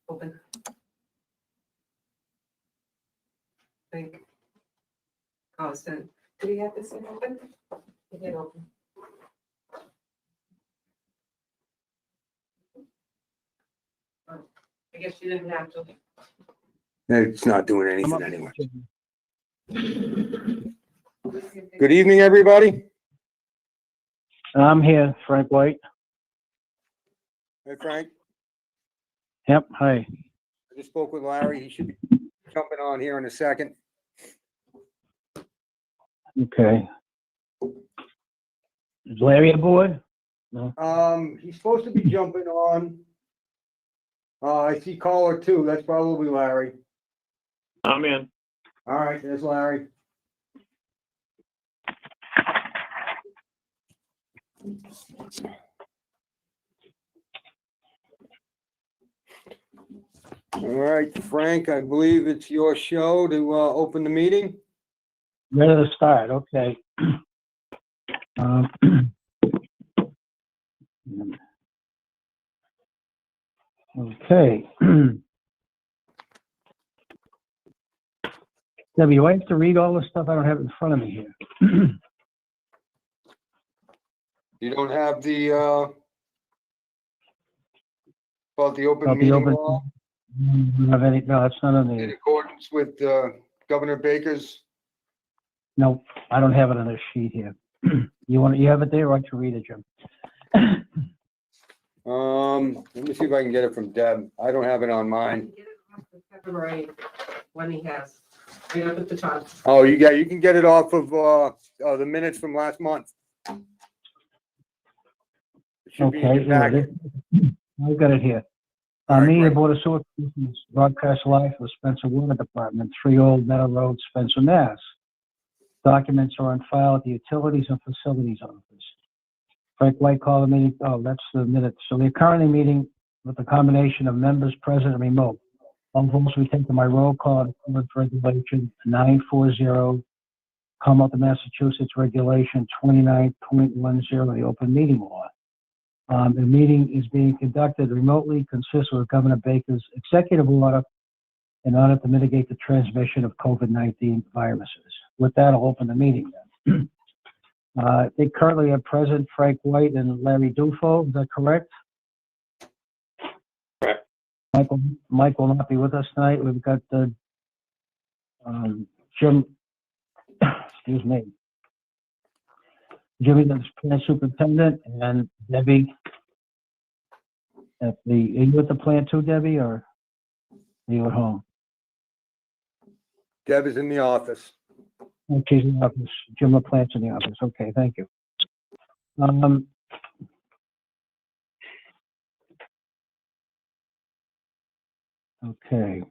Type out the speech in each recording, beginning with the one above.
Open. Think. Constant. Do we have this thing open? It did open. Oh, I guess you didn't have to. It's not doing anything anyway. Good evening, everybody. I'm here, Frank White. Hey, Frank. Yep, hi. I just spoke with Larry. He should be jumping on here in a second. Okay. Is Larry aboard? No. He's supposed to be jumping on. I see caller 2. That's probably Larry. I'm in. All right, there's Larry. All right, Frank, I believe it's your show to open the meeting. Ready to start, okay. Okay. Debbie, do I have to read all this stuff? I don't have it in front of me here. You don't have the about the open About the meeting open- law Don't have any, no, it's not on in the, accordance with Governor Baker's. no, I don't have it on this sheet here. You have it there, or I can read it, Jim? Let me see if I can get it from Deb. I don't have it on mine. Get it off the February when he has. Right up at the top. Oh, you can get it off of the minutes from last month. It should be in Okay, your packet. I've got it here. All right, Me, the great. Board of Sewer Commissioners broadcast live for Spencer Water Department, 3 Old Meadow Road, Spencer, Mass. Documents are on file at the Utilities and Facilities Office. Frank White called the meeting, oh, that's the minutes. So we're currently meeting with a combination of members present and remote. All votes we take to my roll call with regulation 940, Commonwealth of Massachusetts Regulation 29.10, the open meeting law. The meeting is being conducted remotely, consistent with Governor Baker's executive order in order to mitigate the transmission of COVID-19 viruses. With that, I'll open the meeting then. They currently are present Frank White and Larry Dufo. Is that correct? Correct. Mike will not be with us tonight. We've got Jim, excuse me, Jimmy, the plant superintendent, and Debbie. Are you at the plant too, Debbie, or are you at home? Deb is in the office. Oh, she's in the office. Jim LaPlante's in the office. Okay, thank you. Okay.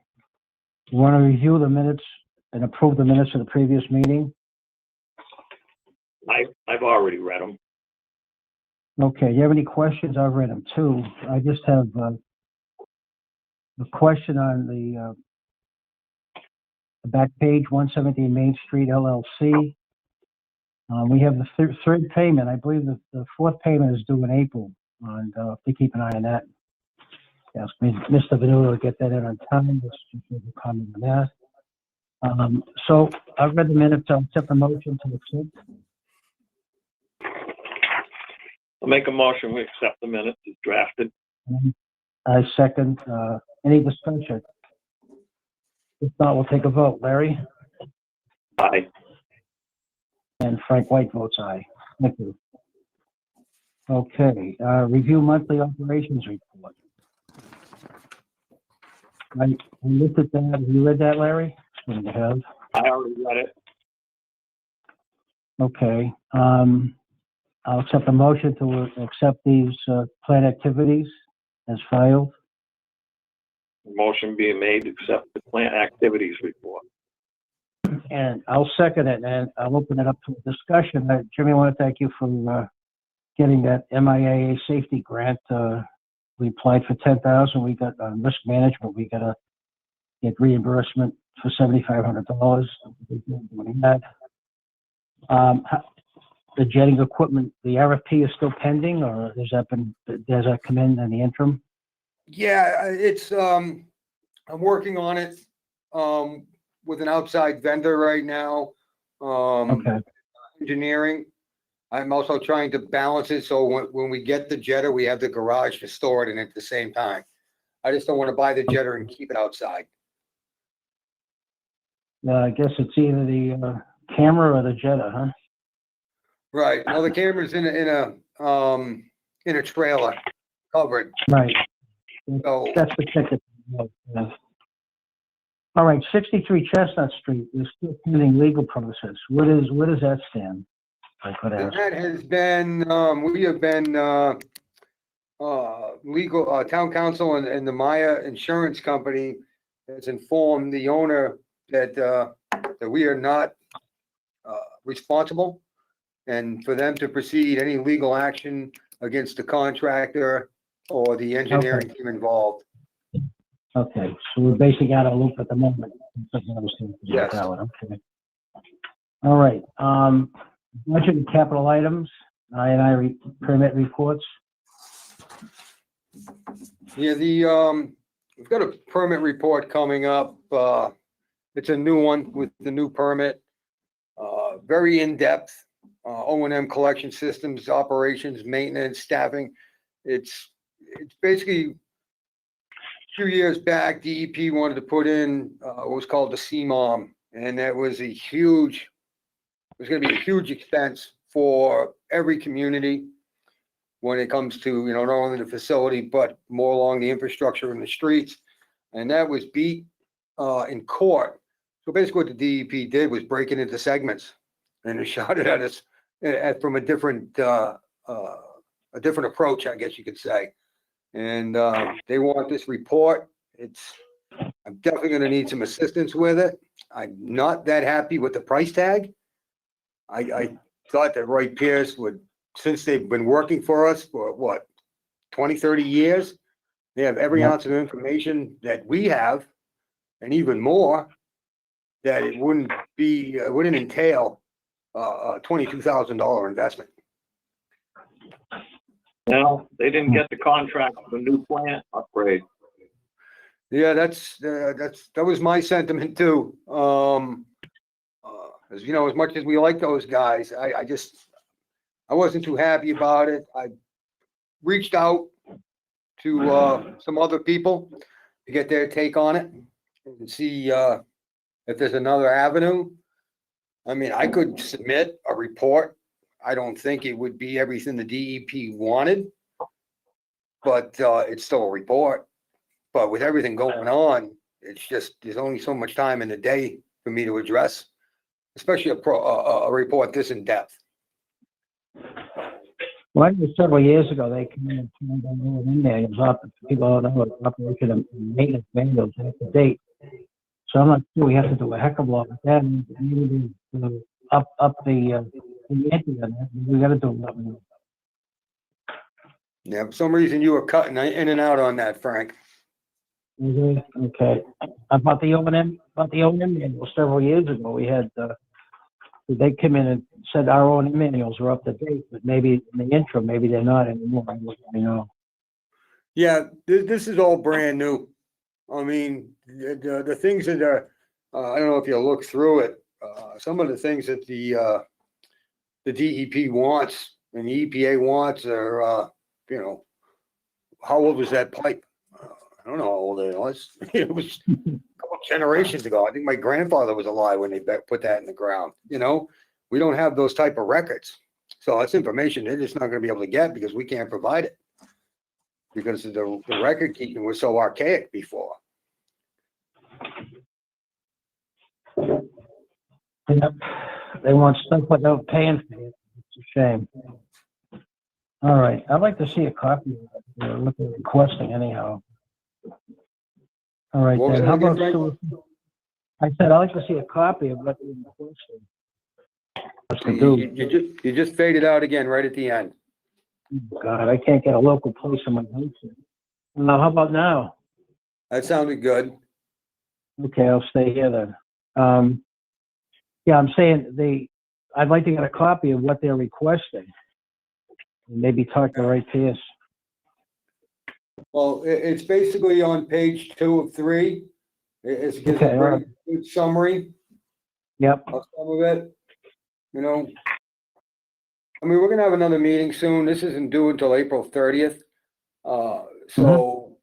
You want to review the minutes and approve the minutes of the previous meeting? I've already read them. Okay, you have any questions? I've read them too. I just have a question on the back page, 117 Main Street LLC. We have the third payment. I believe the fourth payment is due in April, and they keep an eye on that. Yes, Mr. Venuto will get that in on time. Just a comment on that. So I've read the minutes. I'll accept the motion to accept. I'll make a motion, we accept the minutes as drafted. I second. Any discussion? If not, we'll take a vote. Larry? Aye. And Frank White votes aye. Thank you. Okay, review monthly operations report. I looked at that. Have you read that, Larry? You have. I already read it. Okay. I'll accept the motion to accept these plant activities as filed. Motion being made to accept the plant activities report. And I'll second it, and I'll open it up to a discussion. Jimmy, I want to thank you for getting that MIAA safety grant. We applied for $10,000. We got risk management. We got to get reimbursement for $7,500. The jetting equipment, the RFP is still pending, or has that come in the interim? Yeah, I'm working on it, with an outside vendor right now. Okay, Engineering. I'm also trying to balance it, so when we get the jetter, we have the garage to store it in at the same time. I just don't want to buy the jetter and keep it outside. I guess it's either the camera or the Jetta, huh? Right, no, the camera's in a trailer, covered, Right, so, that's the ticket. Yeah. All right, 63 Chestnut Street, is still pending legal process. Where does that stand? If I could ask. that has been, we have been, legal, town council and the Maya Insurance Company has informed the owner that we are not, responsible. And for them to proceed any legal action against the contractor or the engineering team involved. Okay, so we're basically out of loop at the moment. Yes. Okay. All right, budget and capital items, permit reports. Yeah, we've got a permit report coming up. It's a new one with the new permit. Very in-depth, O&M collection systems, operations, maintenance, staffing. It's basically a few years back, DEP wanted to put in, what was called the CMOM, and that was it was gonna be a huge expense for every community when it comes to, not only the facility, but more along the infrastructure in the streets. And that was beat in court. So basically what the DEP did was break it into segments and it shot it at us from a different approach, I guess you could say. And they want this report. I'm definitely gonna need some assistance with it. I'm not that happy with the price tag. I thought that Roy Pierce would, since they've been working for us for what, 20, 30 years, they have every Yep. ounce of information that we have and even more, that it wouldn't entail a $22,000 investment. Now, they didn't get the contract for the new plant upgrade. Yeah, that was my sentiment too. As as much as we like those guys, I wasn't too happy about it. I reached out to some other people to get their take on it and see if there's another avenue. I mean, I could submit a report. I don't think it would be everything the DEP wanted, but it's still a report. But with everything going on, it's just, there's only so much time in the day for me to address, especially a report this in depth. Well, I know several years ago, they came in and turned down all the manuals up, people don't know, operation and maintenance manuals up to date. So I'm not sure we have to do a heck of a lot with that, and maybe up the ante on that, we gotta do a lot more. Yeah, for some reason you were cutting in and out on that, Frank. Okay, about the O&M manual several years ago, we had, they came in and said our O&M manuals were up to date, but maybe in the interim, maybe they're not anymore, I know. Yeah, this is all brand new. I mean, the things that are, I don't know if you look through it, some of the things that the DEP wants and the EPA wants are, how old was that pipe? I don't know how old it was. It was a couple generations ago. I think my grandfather was alive when they put that in the ground. We don't have those type of records. So that's information they're just not going to be able to get because we can't provide it. Because the record keeping was so archaic before. Yep. They want stuff without paying for it. It's a shame. All right, I'd like to see a copy of it, what they're requesting anyhow. All right, What was then, that how again, about, Frank? I said, I'd like to see a copy of what they're requesting. What's to do? You just faded out again right at the end. God, I can't get a local place in my house. Now, how about now? That sounded good. Okay, I'll stay here then. Yeah, I'm saying I'd like to get a copy of what they're requesting. Maybe talk to Ray Pierce. Well, it's basically on page 2 of 3. It gives a Okay, all right. very good summary Yep, of some of it, you know. I mean, we're gonna have another meeting soon. This isn't due until April 30th. So,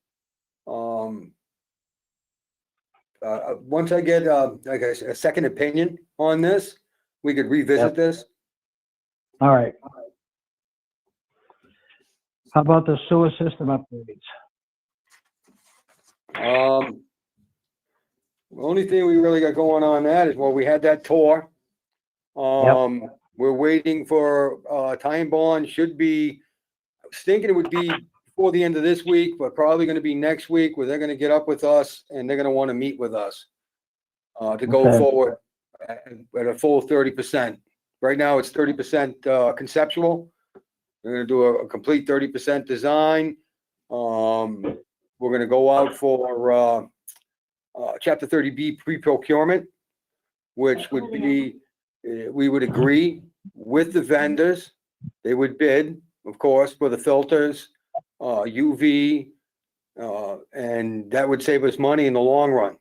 once I get, like a second opinion on this, we could revisit Yep. this. all right. How about the sewer system upgrades? The only thing we really got going on that is, well, we had that tour. We're waiting for, time bond should be, I was thinking it would be before the end of this week, but probably gonna be next week, where they're gonna get up with us and they're gonna wanna meet with us to go Okay. forward at a full 30%. Right now, it's 30% conceptual. We're gonna do a complete 30% design. We're gonna go out for Chapter 30B pre-procurement, which would be, we would agree with the vendors. They would bid, of course, for the filters, UV, and that would save us money in the long run.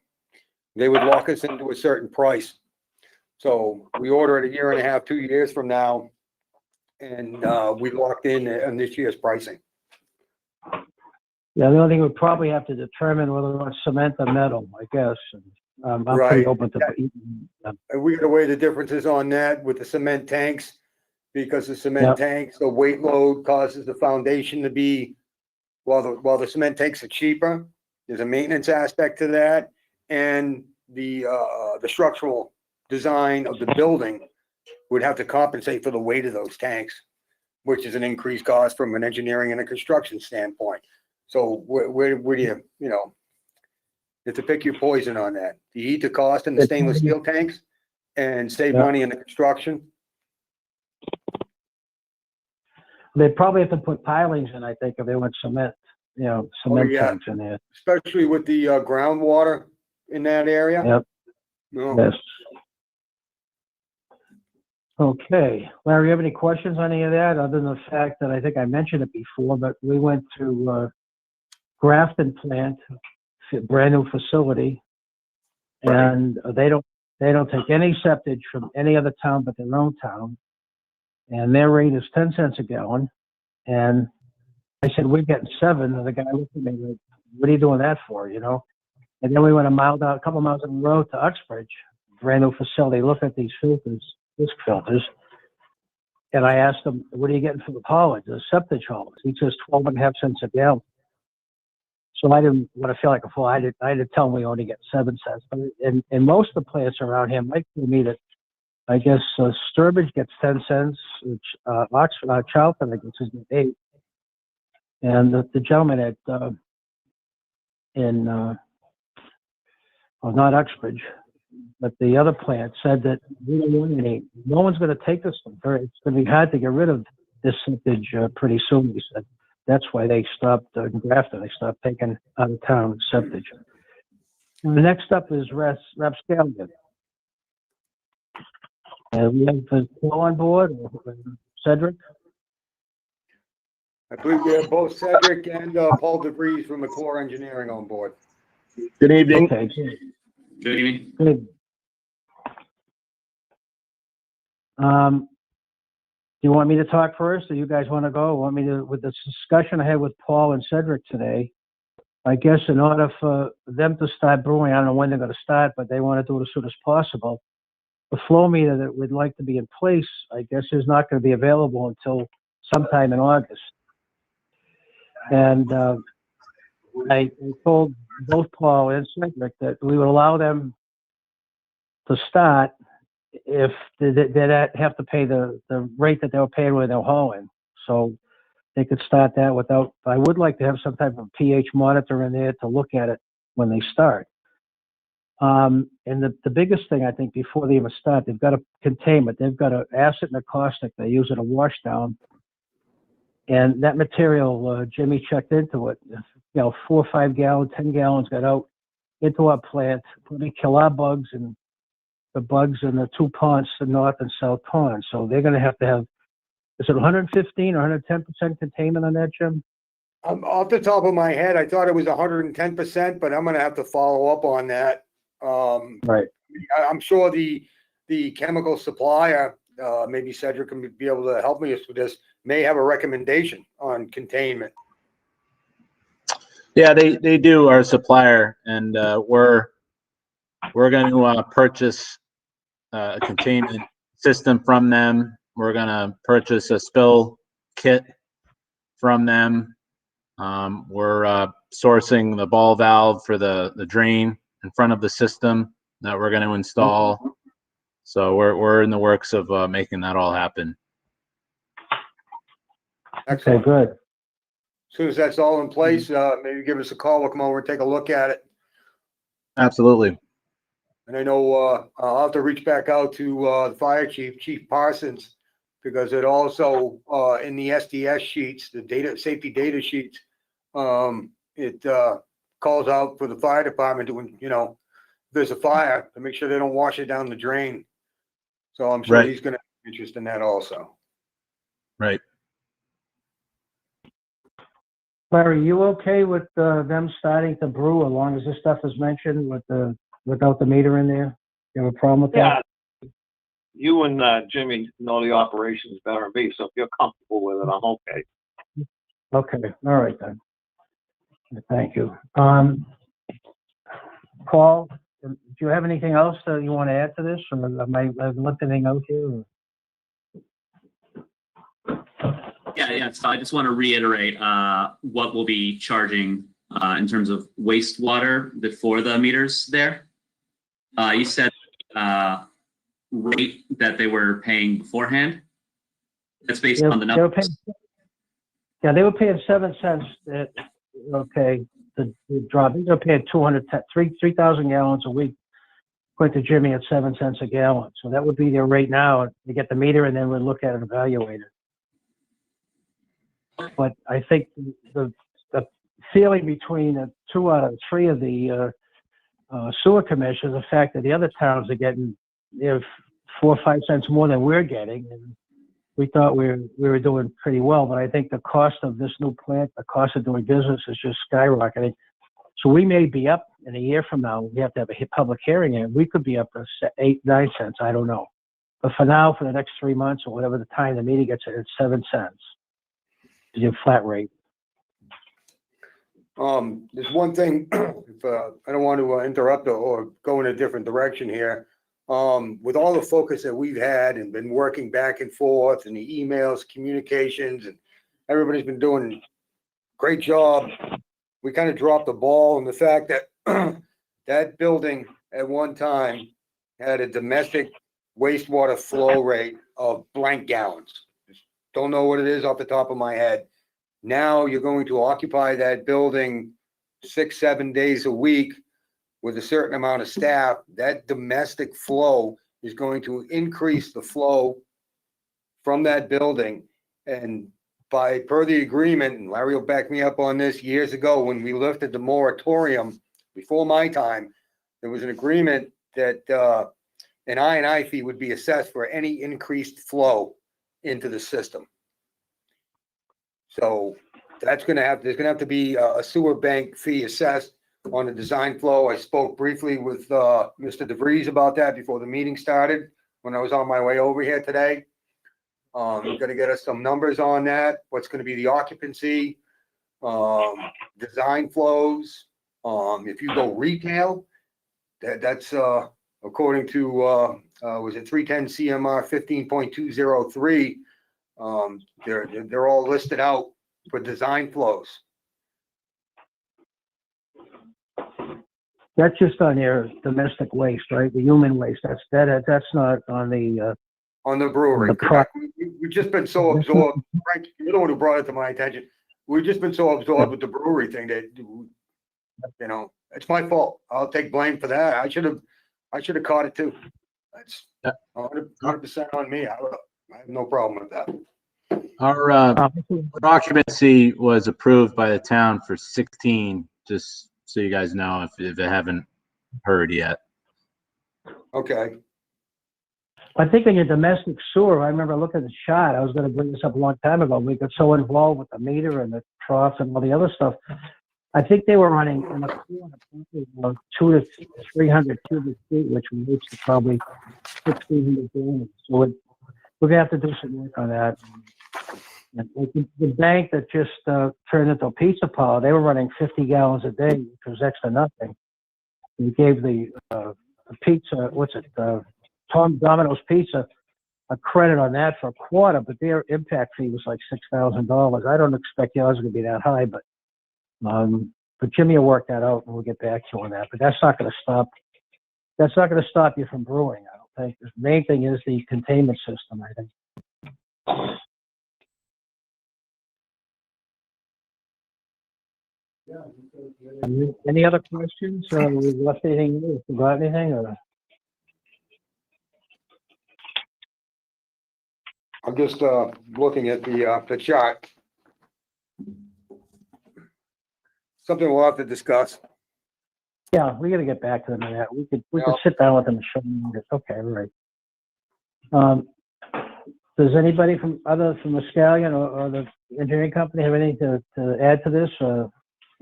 They would lock us into a certain price. So we order it a year and a half, 2 years from now, and we locked in on this year's pricing. Yeah, the only thing we'd probably have to determine whether it's cement or metal, I guess. I'm pretty Right. open to. And we gotta weigh the differences on that with the cement tanks, because the cement Yep. tanks, the weight load causes the foundation to be, while the cement tanks are cheaper, there's a maintenance aspect to that, and the structural design of the building would have to compensate for the weight of those tanks, which is an increased cost from an engineering and a construction standpoint. So where do you know, you have to pick your poison on that. Do you eat the cost in the stainless steel tanks and save Yeah. money in the construction? They'd probably have to put pilings in, I think, if they went cement, cement yeah. tanks in there. Especially with the groundwater in that area. Yep. No. Yes. Okay, Larry, you have any questions on any of that, other than the fact that I think I mentioned it before, but we went to Grafton plant, brand new facility, and they don't take any septic from any other town but their own town, and their rate is 10 cents a gallon. And I said, we're getting 7, and the guy looked at me like, what are you doing that for, And then we went a couple miles down the road to Uxbridge, brand new facility, look at these filters, disc filters. And I asked him, what are you getting for the haulage, the septic haulage? He says 12.5 cents a gallon. So I didn't want to feel like a fool. I did tell him we only get 7 cents. But in most of the plants around here, Mike told me that, I guess, Sturbridge gets 10 cents, Oxford, Charlton, I guess, is 8. And the gentleman at, not Uxbridge, but the other plant said that we don't want any, no one's going to take this stuff. It's going to be hard to get rid of this septage pretty soon, he said. That's why they stopped Grafton. They stopped taking out of town septage. And the next up is Rapscallion. We have Paul on board, Cedric. I believe we have both Cedric and Paul DeVries from McClure Engineering on board. Good evening. Okay, good. Good evening. Good. Do you want me to talk first, or you guys want to go? Want me to, with this discussion I had with Paul and Cedric today, I guess in order for them to start brewing, I don't know when they're going to start, but they want to do it as soon as possible. The flow meter that we'd like to be in place, I guess, is not going to be available until sometime in August. And I told both Paul and Cedric that we would allow them to start if they'd have to pay the rate that they were paying when they were hauling. So they could start that without, I would like to have some type of pH monitor in there to look at it when they start. And the biggest thing, I think, before they even start, they've got a containment. They've got an acid and a caustic. They use it a wash down. And that material, Jimmy checked into it, 4 or 5 gallons, 10 gallons got out into our plant, probably kill our bugs and the bugs in the 2 ponds, the north and south ponds. So they're going to have, is it 115 or 110% containment on that, Jim? Off the top of my head, I thought it was 110%, but I'm gonna have to follow up on that. Right. I'm sure the chemical supplier, maybe Cedric can be able to help me with this, may have a recommendation on containment. Yeah, they do, our supplier, and we're going to purchase a containment system from them. We're going to purchase a spill kit from them. We're sourcing the ball valve for the drain in front of the system that we're going to install. So we're in the works of making that all happen. Okay, Excellent. good. As soon as that's all in place, maybe give us a call. We'll come over and take a look at it. Absolutely. And I know I'll have to reach back out to the fire chief, Chief Parsons, because it also in the SDS sheets, the data safety data sheets, it calls out for the fire department to, you know, if there's a fire, to make sure they don't wash it down the drain. So I'm sure Right. he's going to have interest in that also. Right. Larry, you okay with them starting to brew as long as this stuff is mentioned with without the meter in there? You have a problem with Yeah. that? You and Jimmy know the operations better than me, so if you're comfortable with it, I'm okay. Okay, all right then. Thank you. Paul, do you have anything else that you want to add to this? Or have I left anything out here? Or? Yeah. So I just want to reiterate what we'll be charging in terms of wastewater before the meters there. You said rate that they were paying beforehand. That's based on the They were numbers. paying, they were paying 7 cents. Okay, the drop. They were paying 3,000 gallons a week. According to Jimmy, at 7 cents a gallon. So that would be their rate now. You get the meter, and then we'll look at it, evaluate it. But I think the feeling between the 2 out of 3 of the sewer commissioners, the fact that the other towns are getting 4 or 5 cents more than we're getting, and we thought we were doing pretty well. But I think the cost of this new plant, the cost of doing business, is just skyrocketing. So we may be up in a year from now. We have to have a public hearing, and we could be up to 8, 9 cents. I don't know. But for now, for the next 3 months or whatever the time the meter gets, it's 7 cents. Your flat rate. There's one thing, if, I don't want to interrupt or go in a different direction here. With all the focus that we've had and been working back and forth and the emails, communications, and everybody's been doing a great job. We kind of dropped the ball in the fact that that building at one time had a domestic wastewater flow rate of blank gallons. Don't know what it is off the top of my head. Now you're going to occupy that building 6, 7 days a week with a certain amount of staff. That domestic flow is going to increase the flow from that building. And per the agreement, and Larry will back me up on this, years ago when we lifted the moratorium before my time, there was an agreement that an I&I fee would be assessed for any increased flow into the system. So there's gonna have to be a sewer bank fee assessed on the design flow. I spoke briefly with Mr. DeVries about that before the meeting started when I was on my way over here today. He's gonna get us some numbers on that. What's gonna be the occupancy, design flows. If you go retail, that's according to was it 310 CMR 15.203. They're all listed out for design flows. That's just on your domestic waste, right? The human waste. That's not on the. On the brewery. The Correct. We've just been so absorbed. Frank, you're the one who brought it to my attention. We've just been so absorbed with the brewery thing that, you know, it's my fault. I'll take blame for that. I should have caught it too. That's 100% on me. I have no problem with that. Our occupancy was approved by the town for 16, just so you guys know if they haven't heard yet. Okay. I think in your domestic sewer, I remember looking at the chart, I was gonna bring this up a long time ago, we got so involved with the meter and the troughs and all the other stuff. I think they were running in the corner, probably 200 to 300 cubic feet, which relates to probably 1,600 gallons. So we're gonna have to do some work on that. And like the bank that just turned into a pizza parlor, they were running 50 gallons a day, which was next to nothing. We gave the pizza, Tom Domino's Pizza, a credit on that for a quarter, but their impact fee was like $6,000. I don't expect yours is gonna be that high, but Jimmy will work that out and we'll get back to you on that. But that's not gonna stop you from brewing, I don't think. The main thing is the containment system, I think. Any other questions? We left anything, forgot anything, or? I'm just looking at the chart. Something we'll have to discuss. Yeah, we gotta get back to them on that. We could Yeah. sit down with them and show them this. Okay, all right. Does anybody from the Scallion or the engineering company have anything to add to this?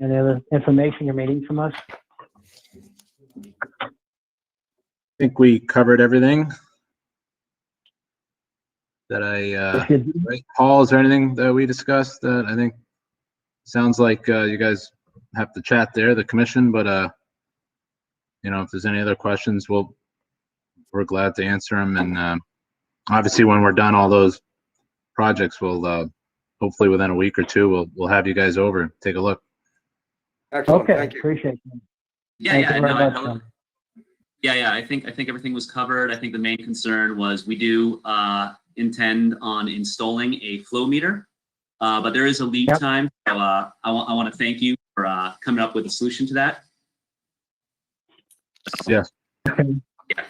Any other information you're needing from us? I think we covered everything that If you do, right? Paul, is there anything that we discussed that I think sounds like you guys have to chat there, the commission, but if there's any other questions, we're glad to answer them. And obviously when we're done all those projects, we'll hopefully within a week or two, we'll have you guys over, take a look. Excellent, okay, thank you. appreciate it. Yeah, Thank yeah, you no, very much, John. yeah. I think everything was covered. I think the main concern was we do intend on installing a flow meter, but there is a lead Yep. time. So I want to thank you for coming up with a solution to that. Yes. Okay. Yeah.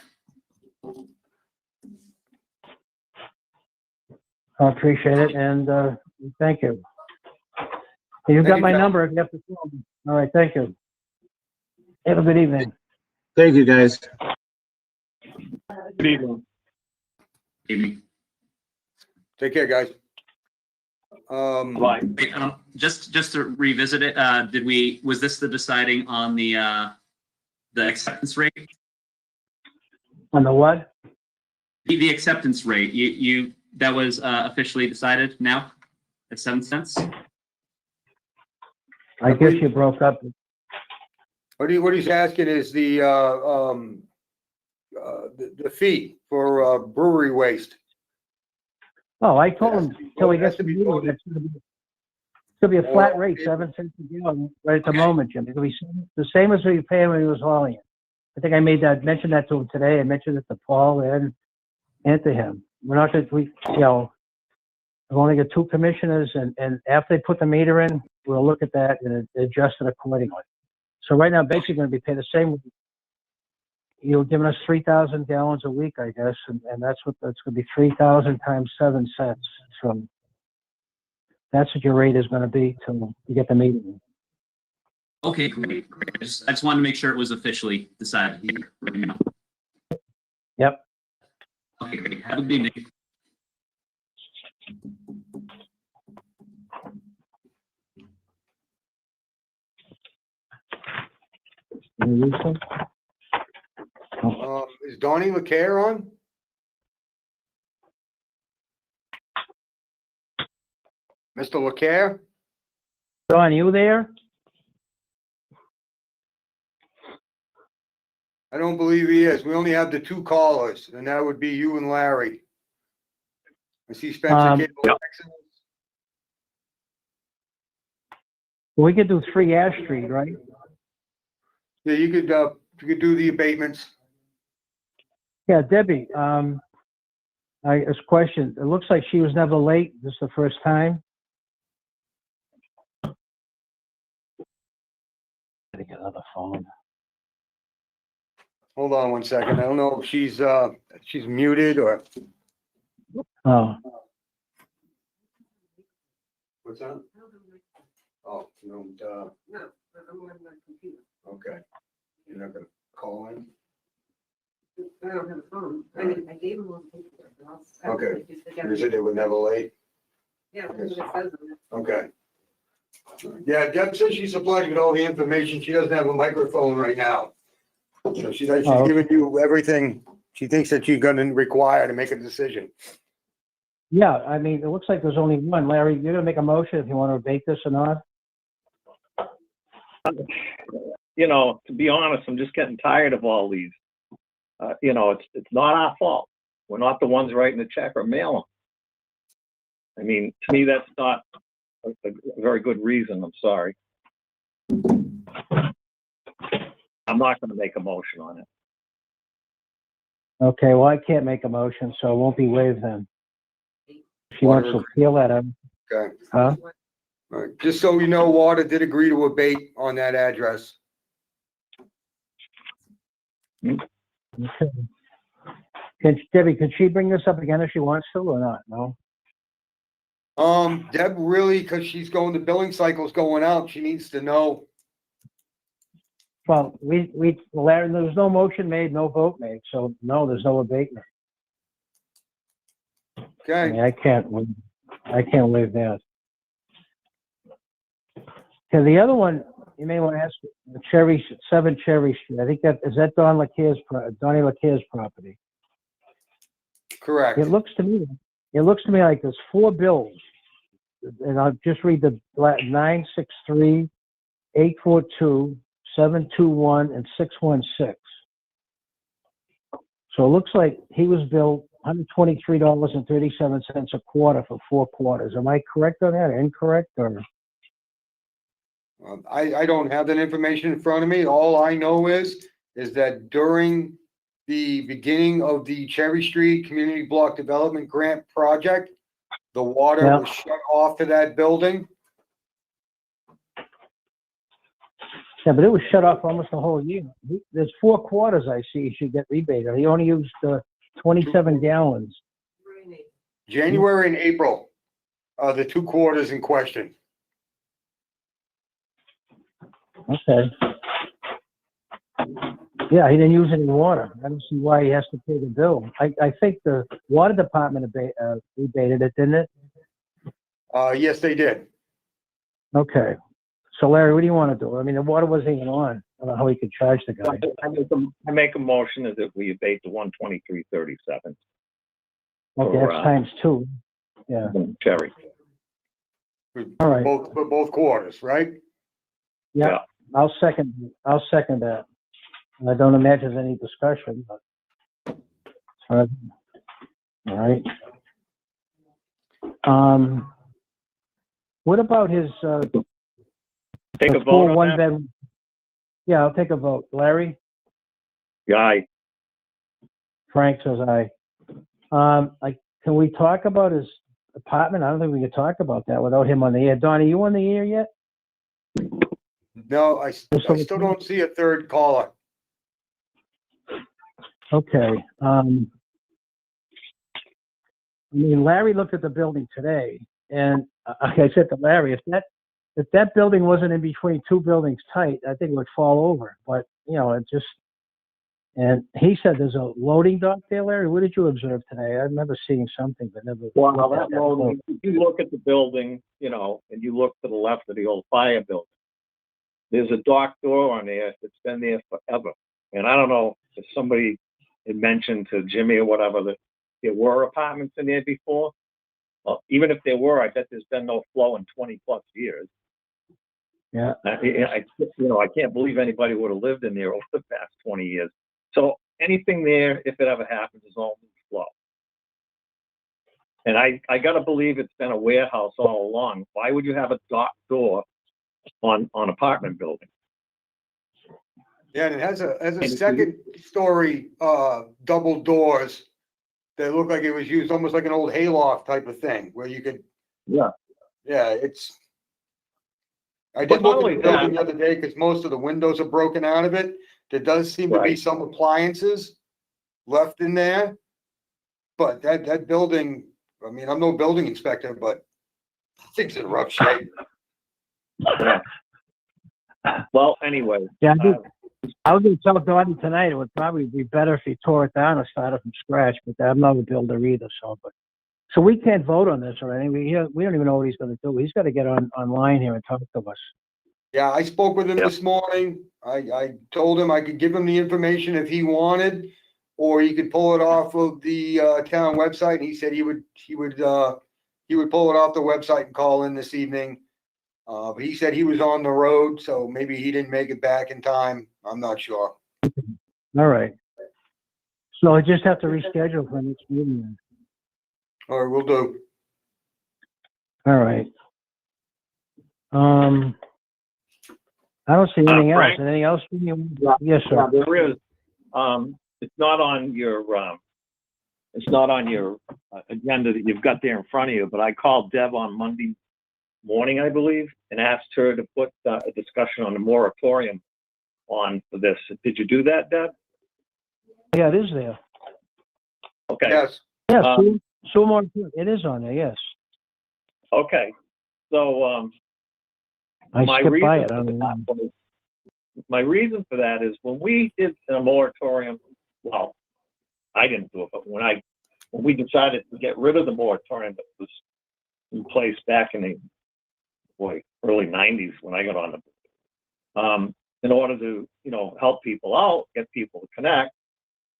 I appreciate it, and thank you. You've Thank got you, my John. number if you have to call me. All right, thank you. Have a good evening. Thank you, guys. Good evening. Evening. Take care, guys. Bye. Wait, just to revisit it, was this the deciding on the acceptance rate? On the what? The acceptance rate, that was officially decided now at 7 cents? I guess you broke up. What he's asking is the fee for brewery waste. Oh, I told him till he It has gets to the be meeting, voted. it's gonna be a flat rate, Oh, 7 cents a gallon, right at the Okay. moment, Jim. It'll be the same as we pay when he was hauling it. I think I mentioned that to him today. I mentioned it to Paul and to him. We're not gonna, we've only got 2 commissioners, and after they put the meter in, we'll look at that and adjust it accordingly. So right now, basically gonna be paid the same. You're giving us 3,000 gallons a week, I guess, and that's gonna be 3,000 times 7 cents. So that's what your rate is gonna be till you get the meter in. Okay, great. I just wanted to make sure it was officially decided here right now. Yep. Okay, great. Have a good evening. You use them? Is Donnie LeCare on? Mr. LeCare? Don, you there? I don't believe he is. We only have the 2 callers, and that would be you and Larry. I see Spencer. Yep. We could do 3 Ash Street, right? Yeah, you could do the abatements. Yeah, Debbie, this question, it looks like she was never late. This is the first time. Gotta get another phone. Hold on one second. I don't know if she's muted or. Oh, What's that? Oh, no, No, I'm on my computer. okay. You're not gonna call in? I don't don't have a phone. I mean, I gave him one paper. but I'll- Okay. if they get You it. said they were never late? Yeah, that's what it says on it. Okay. Yeah, Deb says she supplied you with all the information. She doesn't have a microphone right now. So she's Oh. giving you everything she thinks that you're gonna require to make a decision. Yeah, I mean, it looks like there's only one. Larry, you're gonna make a motion if you want to abate this or not? You know, to be honest, I'm just getting tired of all these. You know, it's not our fault. We're not the ones writing the check or mailing. I mean, to me, that's not a very good reason. I'm sorry. I'm not going to make a motion on it. Okay, well, I can't make a motion, so it won't be waived then. She wants to appeal that, Okay. huh? All right. Just so you know, Water did agree to abate on that address. Okay. Debbie, could she bring this up again if she wants to or not? No? Deb really, because she's going, the billing cycle's going out, she needs to know. Well, Larry, there was no motion made, no vote made, so no, there's no abatement. I Okay, mean, I can't waive that. Okay, the other one, you may want to ask, the 7 Cherry Street, I think is that Donnie LaCare's property? correct. It looks to me like there's 4 bills, and I'll just read the 963, 842, 721, and 616. So it looks like he was billed $123.37 a quarter for 4 quarters. Am I correct on that or incorrect, or? I don't have that information in front of me. All I know is that during the beginning of the Cherry Street Community Block Development Grant Project, the water Yeah. was shut off to that building. Yeah, but it was shut off almost the whole year. There's 4 quarters I see he should get rebated. He only used 27 gallons. Right. January and April are the 2 quarters in question. Okay. Yeah, he didn't use any water. I don't see why he has to pay the bill. I think the water department rebated it, didn't it? Yes, they did. Okay. So Larry, what do you want to do? I mean, the water wasn't even on. I don't know how he could charge the guy. I make a motion that we abate the 123.37. Okay, that's times 2. Yeah. Cherry. All right. For both quarters, right? Yeah. I'll second that. I don't imagine there's any discussion, but. All right. What about his, Take a the vote full on one that. bed? Yeah, I'll take a vote. Larry? Aye. Frank says aye. Can we talk about his apartment? I don't think we can talk about that without him on the air. Donnie, you on the air yet? No, I still don't see a third caller. Okay. I mean, Larry looked at the building today, and like I said to Larry, if that building wasn't in between 2 buildings tight, I think it would fall over. But you know, and he said there's a loading dock there, Larry. What did you observe today? I remember seeing something, but never. Well, that loading, if you look at the building, you know, and you look to the left of the old fire building, there's a dock door on there that's been there forever. And I don't know if somebody had mentioned to Jimmy or whatever that there were apartments in there before. Well, even if there were, I bet there's been no flow in 20 plus years. Yeah. I can't believe anybody would have lived in there over the past 20 years. So anything there, if it ever happens, is all new flow. And I got to believe it's been a warehouse all along. Why would you have a dock door on apartment building? Yeah, and it has a second story, double doors that look like it was used almost like an old hayloft type of thing where you could. Yeah. Yeah, I But did not look at only the building that- the other day because most of the windows are broken out of it. There does seem to be Right. some appliances left in there. But that building, I mean, I'm no building inspector, but I think it's in rough shape. Yeah. Well, anyway, Yeah, I was gonna tell Gordon tonight, it would probably be better if he tore it down and started from scratch, but I'm not a builder either, so we can't vote on this or anything. We don't even know what he's gonna do. He's gotta get online here and talk to us. Yeah, I spoke with him Yep. this morning. I told him I could give him the information if he wanted, or he could pull it off of the town website. And he said he would pull it off the website and call in this evening. But he said he was on the road, so maybe he didn't make it back in time. I'm not sure. All right. So I just have to reschedule for next meeting then. All right, we'll do. All right. I don't see anything else. Frank? Anything else? Yes, sir. There is, it's not on your, agenda that you've got there in front of you, but I called Deb on Monday morning, I believe, and asked her to put a discussion on the moratorium on for this. Did you do that, Deb? Yeah, it is there. Okay, Yes. Yeah, so more. It is on there, yes. okay. So, I my skipped by reason it. for I don't know. that my reason for that is when we did a moratorium, well, I didn't do it, but when we decided to get rid of the moratorium that was in place back in the early 90s when I got on the, in order to, help people out, get people to connect,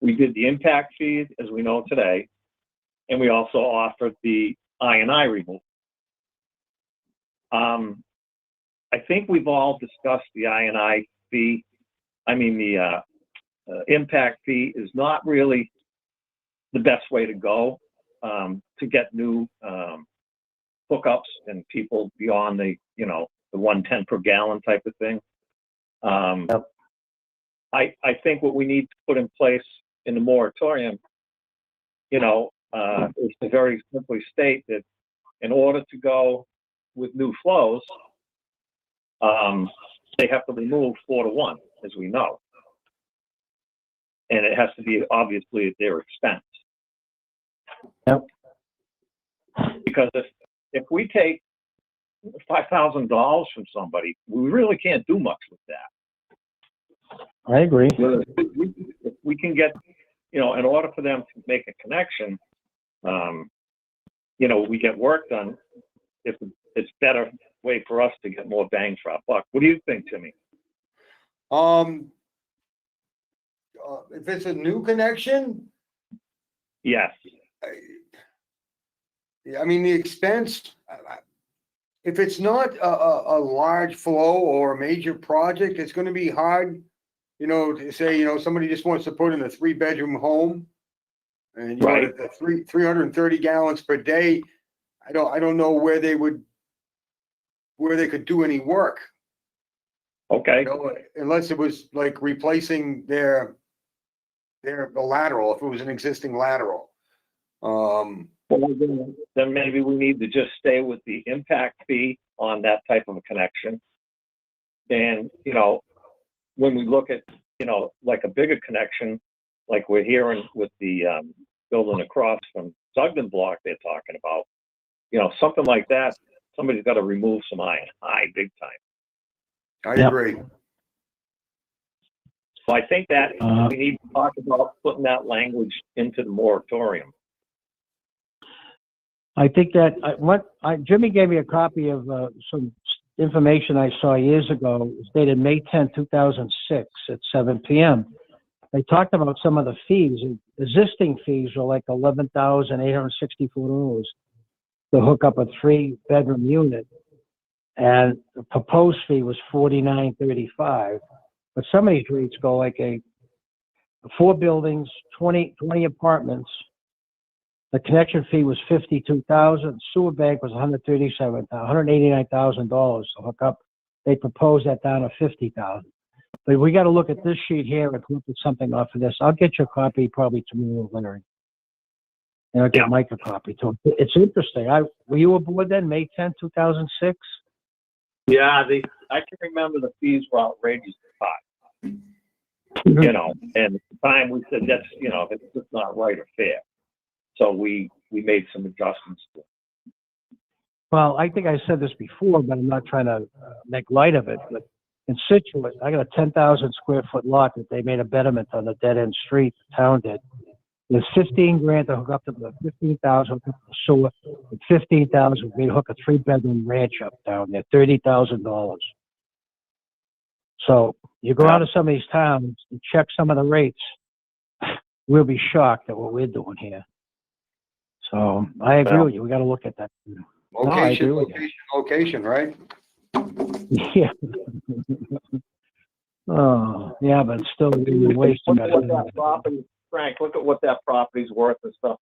we did the impact fees as we know today, and we also offered the I&I removal. I think we've all discussed the I&I fee. I mean, the impact fee is not really the best way to go to get new hookups and people beyond the 110 per gallon type of thing. Yep. I think what we need to put in place in the moratorium, is to very simply state that in order to go with new flows, they have to remove 4 to 1, as we know. And it has to be obviously at their expense. Yep. Because if we take $5,000 from somebody, we really can't do much with that. I agree. If we can get, in order for them to make a connection, we get work done, if it's better way for us to get more bang for our buck. What do you think, Timmy? If it's a new connection, Yes. I mean, the expense, if it's not a large flow or a major project, it's gonna be hard, to say, somebody just wants to put in a 3-bedroom home. And, Right. 330 gallons per day, I don't know where they could do any work. Okay. Unless it was like replacing the lateral, if it was an existing lateral. Well, then maybe we need to just stay with the impact fee on that type of a connection. And, when we look at, like a bigger connection, like we're hearing with the building across from Sugden Block they're talking about, something like that, somebody's got to remove some I big time. I Yep. agree. So I think that we need to talk about putting that language into the moratorium. I think that Jimmy gave me a copy of some information I saw years ago. It was dated May 10, 2006 at 7 p.m. They talked about some of the fees. Existing fees were like $11,864 to hook up a 3-bedroom unit, and the proposed fee was $49.35. But some of these rates go like 4 buildings, 20 apartments. The connection fee was $52,000. Sewer bank was $189,000 to hook up. They proposed that down to $50,000. But we got to look at this sheet here and look at something off of this. I'll get your copy probably tomorrow, Larry. And I'll get Mike a copy too. It's interesting. Were you aboard then, May 10, 2006? Yeah, I can remember the fees were outrageous high. And at the time we said that's, it's just not right or fair. So we made some adjustments to it. Well, I think I said this before, but I'm not trying to make light of it. But in Situate, I got a 10,000 square foot lot that they made a betterment on the dead end street, the town did. There's 15 grand to hook up to the 15,000 hook up to the sewer, and 15,000 we hook a 3-bedroom ranch up down there, $30,000. So you go out to some of these towns and check some of the rates, we'll be shocked at what we're doing here. So I agree with you. We got to look at that. No, I agree with you. Location, right? Yeah. Oh, yeah, but still, you're wasting Look at what that. that property, Frank, look at what that property's worth and stuff,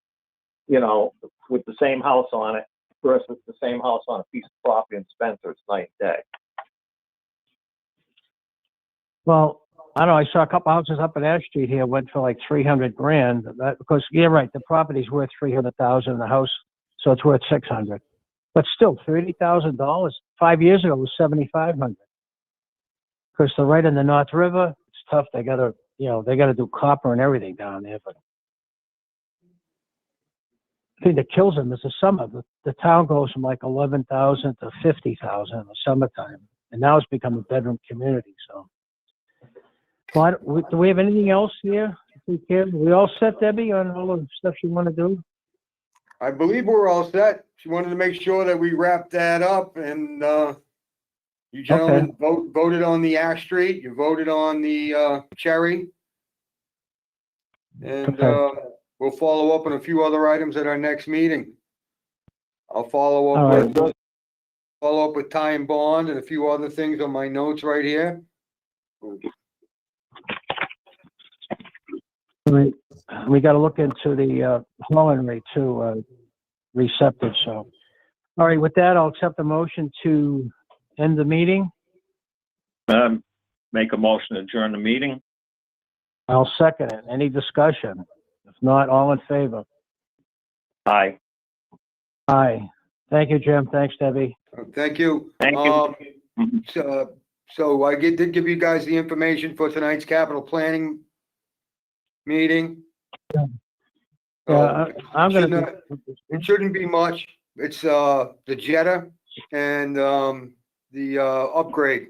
you know, with the same house on it versus the same house on a piece of property in Spencer, it's night and day. Well, I don't know. I saw a couple houses up in Ash Street here went for like 300 grand. That, because you're right, the property's worth 300,000 in the house, so it's worth 600. But still, $30,000. 5 years ago it was 7,500. Because they're right in the North River. It's tough. They gotta, they gotta do copper and everything down there. But the thing that kills them is the summer. The town goes from like 11,000 to 50,000 in the summertime, and now it's become a bedroom community. So, well, do we have anything else here? Are we all set, Debbie, on all the stuff you want to do? I believe we're all set. She wanted to make sure that we wrap that up, and you gentlemen voted on the Ash Street. You voted on the Cherry, and we'll follow up on a few other items at our next meeting. I'll follow up with Ty and Bond and a few other things on my notes right here. We got to look into the hauling rate too, receptive. So, all right, with that, I'll accept the motion to end the meeting. Make a motion to adjourn the meeting. I'll second it. Any discussion? If not, all in favor? Aye. Aye. Thank you, Jim. Thanks, Debbie. Thank you. Thank you. So I did give you guys the information for tonight's capital planning meeting. Yeah, I'm gonna. It shouldn't be much. It's the Jetta and the upgrade.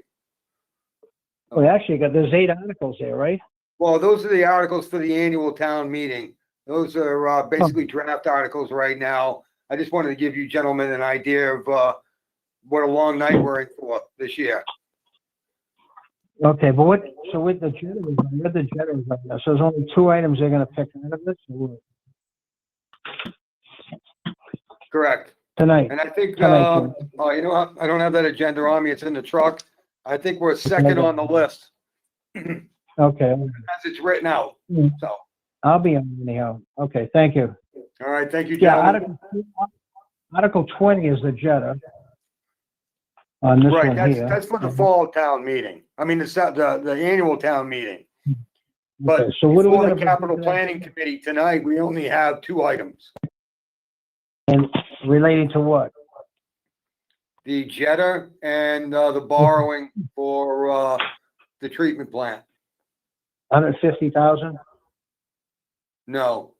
Well, actually, there's 8 articles there, right? Well, those are the articles for the annual town meeting. Those are basically draft articles right now. I just wanted to give you gentlemen an idea of what a long night we're in for this year. Okay, but so with the Jetta, right now, so there's only 2 items they're gonna pick out of this Correct. tonight. And I think, Tonight, Jim. you know what? I don't have that agenda on me. It's in the truck. I think we're second on the list Okay, as it's written out. So, I'll be on anyhow. Okay, thank you. all right. Thank you, Yeah, gentlemen. Article 20 is the Jetta. On this Right. one here. That's for the fall town meeting. I mean, the annual town meeting. But Okay, so what are we for gonna the capital present planning committee tonight, we only have 2 items. and relating to what? The Jetta and the borrowing for the treatment plant. 150,000? No,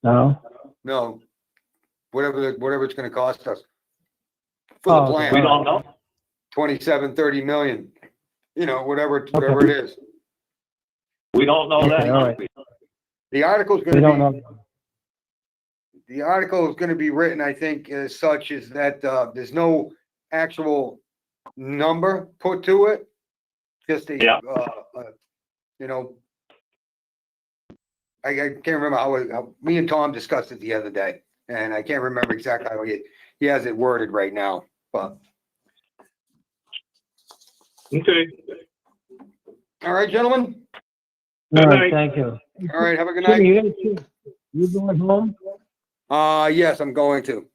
No. whatever it's gonna cost us. For the Oh, plant. We don't know. 27, 30 million, whatever it is. We don't know that. Okay, all right. The article's We don't gonna be, know. the article is gonna be written, I think, as such is that, there's no actual number put to it. Just Yeah. I can't remember how me and Tom discussed it the other day, and I can't remember exactly how he has it worded right now, but. Okay. All right, gentlemen. All Good right, night. thank you. All right, have a good Jimmy, night. you going home? Yes, I'm going to.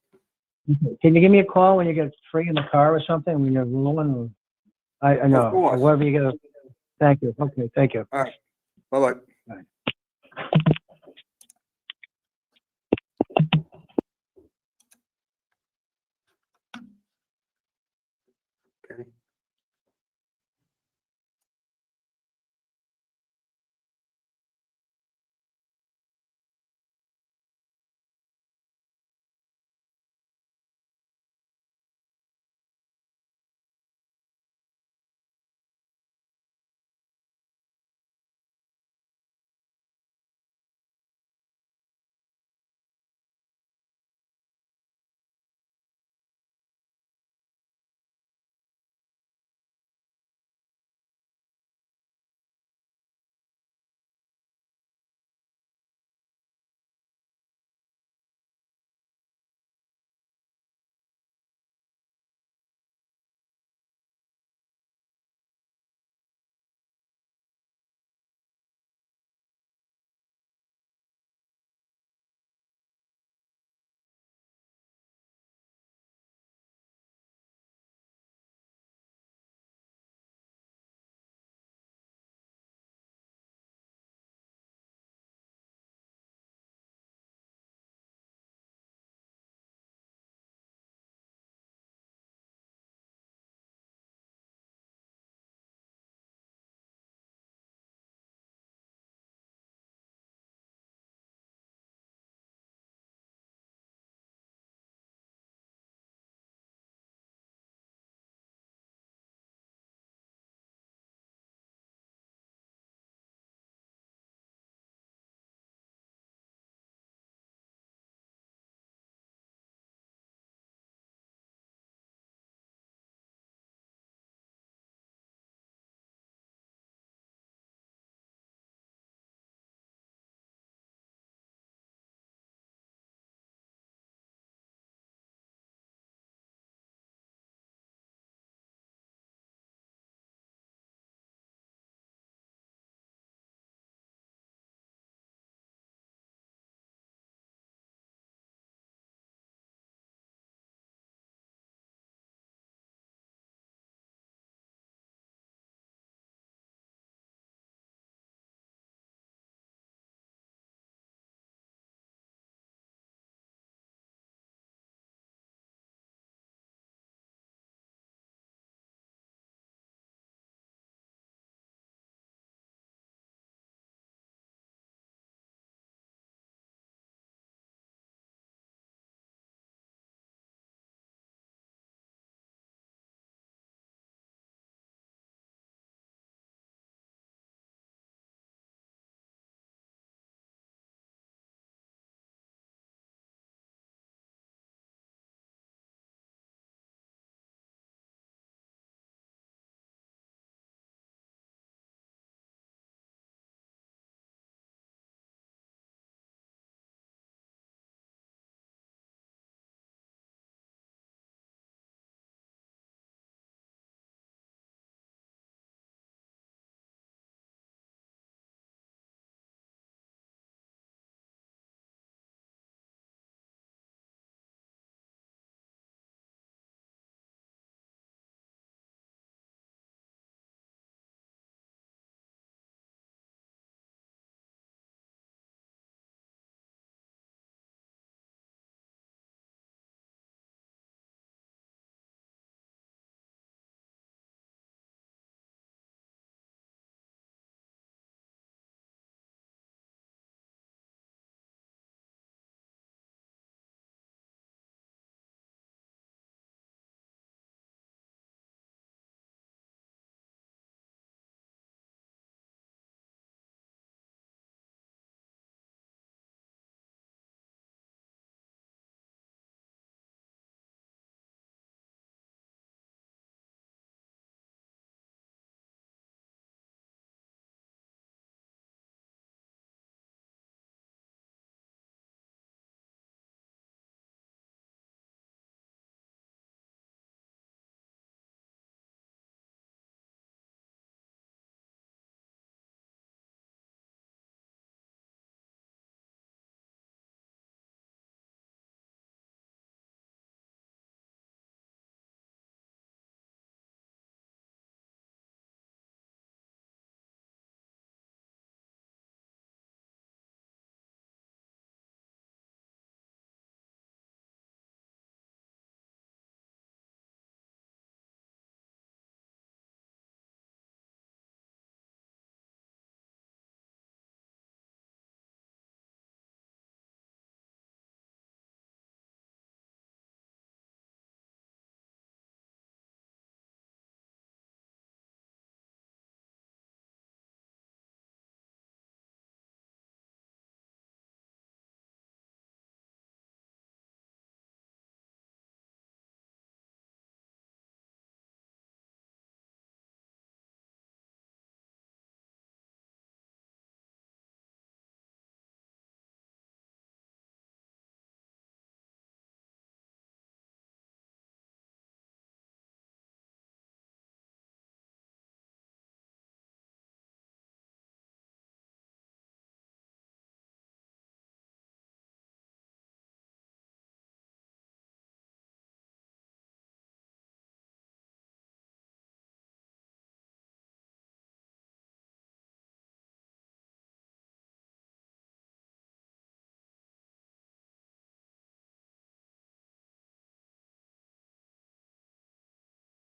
Okay. Can you give me a call when you get free in the car or something, when you're rolling? Or I know, course. or wherever you get. Thank you. Okay, thank you. Bye-bye.